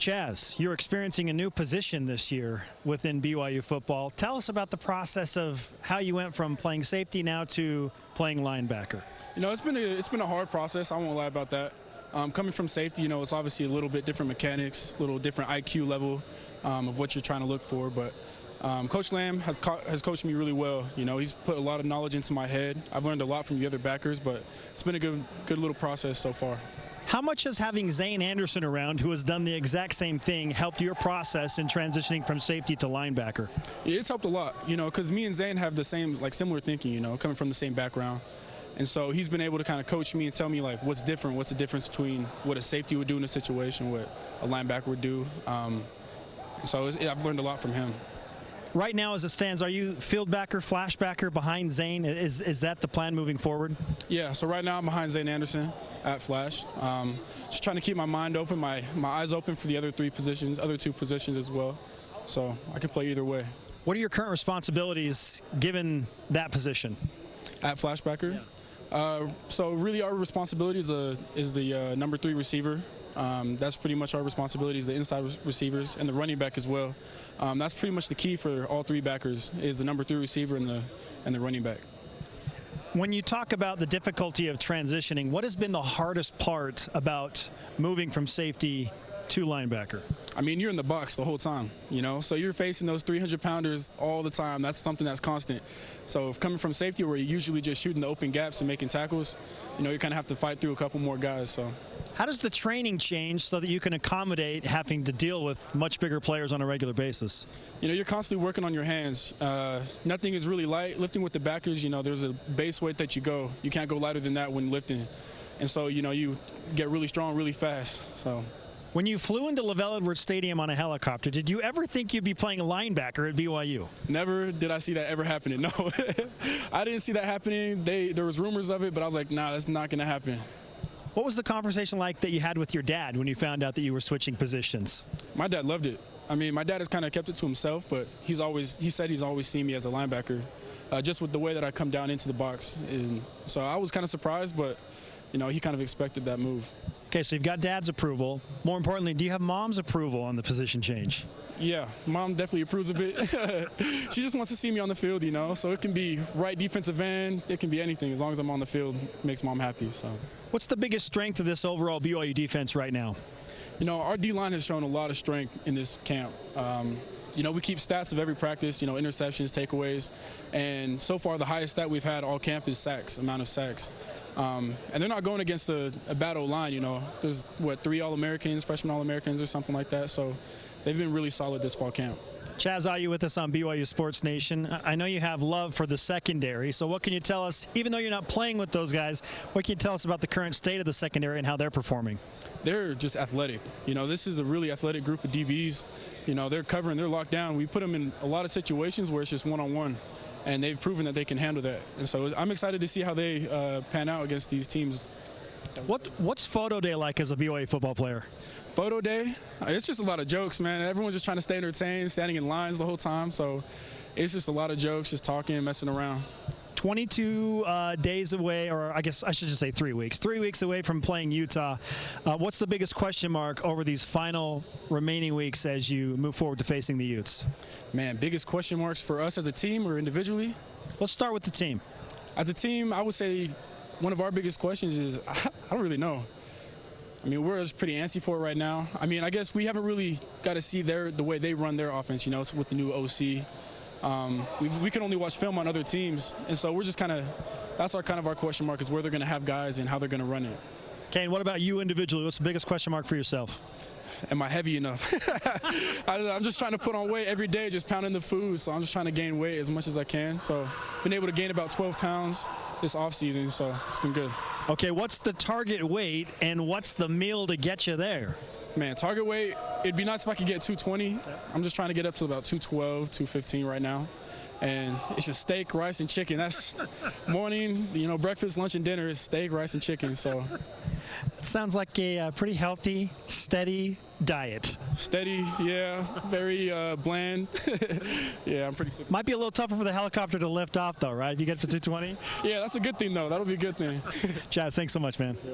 Chaz, you're experiencing a new position this year within BYU football. Tell us about the process of how you went from playing safety now to playing linebacker. You know, it's been a hard process. I won't lie about that. Coming from safety, you know, it's obviously a little bit different mechanics, a little different IQ level of what you're trying to look for. But Coach Lamb has coached me really well. You know, he's put a lot of knowledge into my head. I've learned a lot from the other backers, but it's been a good little process so far. How much has having ZAYNE Anderson around, who has done the exact same thing, helped your process in transitioning from safety to linebacker? Yeah, it's helped a lot, you know, because me and ZAYNE have the same, similar thinking, you know, coming from the same background. And so he's been able to kind of coach me and tell me, what's different, what's the difference between what a safety would do in a situation, what a linebacker would do. So I've learned a lot from him. Right now, as it stands, are you field backer, flashbacker behind ZAYNE? Is that the plan moving forward? Yeah, so right now I'm behind ZAYNE Anderson at flash. Just trying to keep my mind open, my eyes open for the other two positions as well. So I can play either way. What are your current responsibilities given that position? At flashbacker? Yeah. So really our responsibility is the number 3 receiver. That's pretty much our responsibility, is the inside receivers and the running back as well. That's pretty much the key for all 3 backers, is the number 3 receiver and the running back. When you talk about the difficulty of transitioning, what has been the hardest part about moving from safety to linebacker? I mean, you're in the box the whole time, you know, so you're facing those 300-pounders all the time. That's something that's constant. So if coming from safety, where you're usually just shooting the open gaps and making tackles, you know, you kind of have to fight through a couple more guys. So how does the training change so that you can accommodate having to deal with much bigger players on a regular basis? You know, you're constantly working on your hands. Nothing is really light. Lifting with the backers, you know, there's a base weight that you go. You can't go lighter than that when lifting. And so, you know, you get really strong really fast. So. When you flew into LaVell Edwards Stadium on a helicopter, did you ever think you'd be playing a linebacker at BYU? Never did I see that ever happening, no. I didn't see that happening. There was rumors of it, but I was like, nah, that's not going to happen. What was the conversation like that you had with your dad when you found out that you were switching positions? My dad loved it. I mean, my dad has kind of kept it to himself, but he said he's always seen me as a linebacker, just with the way that I come down into the box. And so I was kind of surprised, but, you know, he kind of expected that move. Okay, so you've got dad's approval. More importantly, do you have mom's approval on the position change? Yeah, mom definitely approves of it. She just wants to see me on the field, you know, so it can be right defensive end, it can be anything. As long as I'm on the field, it makes mom happy. So, what's the biggest strength of this overall BYU defense right now? You know, our D-line has shown a lot of strength in this camp. You know, we keep stats of every practice, you know, interceptions, takeaways, and so far the highest stat we've had all camp is sacks, amount of sacks. And they're not going against a bad O-line, you know. There's, what, 3 All-Americans, freshman All-Americans or something like that, so they've been really solid this fall camp. Chaz Ah You with us on BYU Sports Nation. I know you have love for the secondary, so what can you tell us, even though you're not playing with those guys, what can you tell us about the current state of the secondary and how they're performing? They're just athletic. You know, this is a really athletic group of DBs. You know, they're covering, they're locked down. We put them in a lot of situations where it's just one-on-one, and they've proven that they can handle that. And so I'm excited to see how they pan out against these teams. What's photo day like as a BYU football player? Photo day, it's just a lot of jokes, man. Everyone's just trying to stay entertained, standing in lines the whole time. So it's just a lot of jokes, just talking, messing around. 22 days away, or I guess I should just say 3 weeks. 3 weeks away from playing Utah. What's the biggest question mark over these final remaining weeks as you move forward to facing the Utes? Man, biggest question marks for us as a team or individually? Let's start with the team. As a team, I would say one of our biggest questions is I don't really know. I mean, we're just pretty antsy for it right now. I mean, I guess we haven't really got to see the way they run their offense, you know, with the new OC. We can only watch film on other teams, and so we're just that's our question mark, is where they're going to have guys and how they're going to run it. Okay, and what about you individually? What's the biggest question mark for yourself? Am I heavy enough? I'm just trying to put on weight every day, just pounding the food, so I'm just trying to gain weight as much as I can. So been able to gain about 12 pounds this offseason, so it's been good. Okay, what's the target weight, and what's the meal to get you there? Man, target weight, it'd be nice if I could get 220. I'm just trying to get up to about 212, 215 right now. And it's just steak, rice, and chicken. That's morning, you know, breakfast, lunch, and dinner is steak, rice, and chicken. So it sounds like a pretty healthy, steady diet. Steady, yeah, very bland. Yeah, I'm pretty sick. Might be a little tougher for the helicopter to lift off, though, right? If you get to 220? Yeah, that's a good thing, though. That'll be a good thing. Chaz, thanks so much, man. Yeah.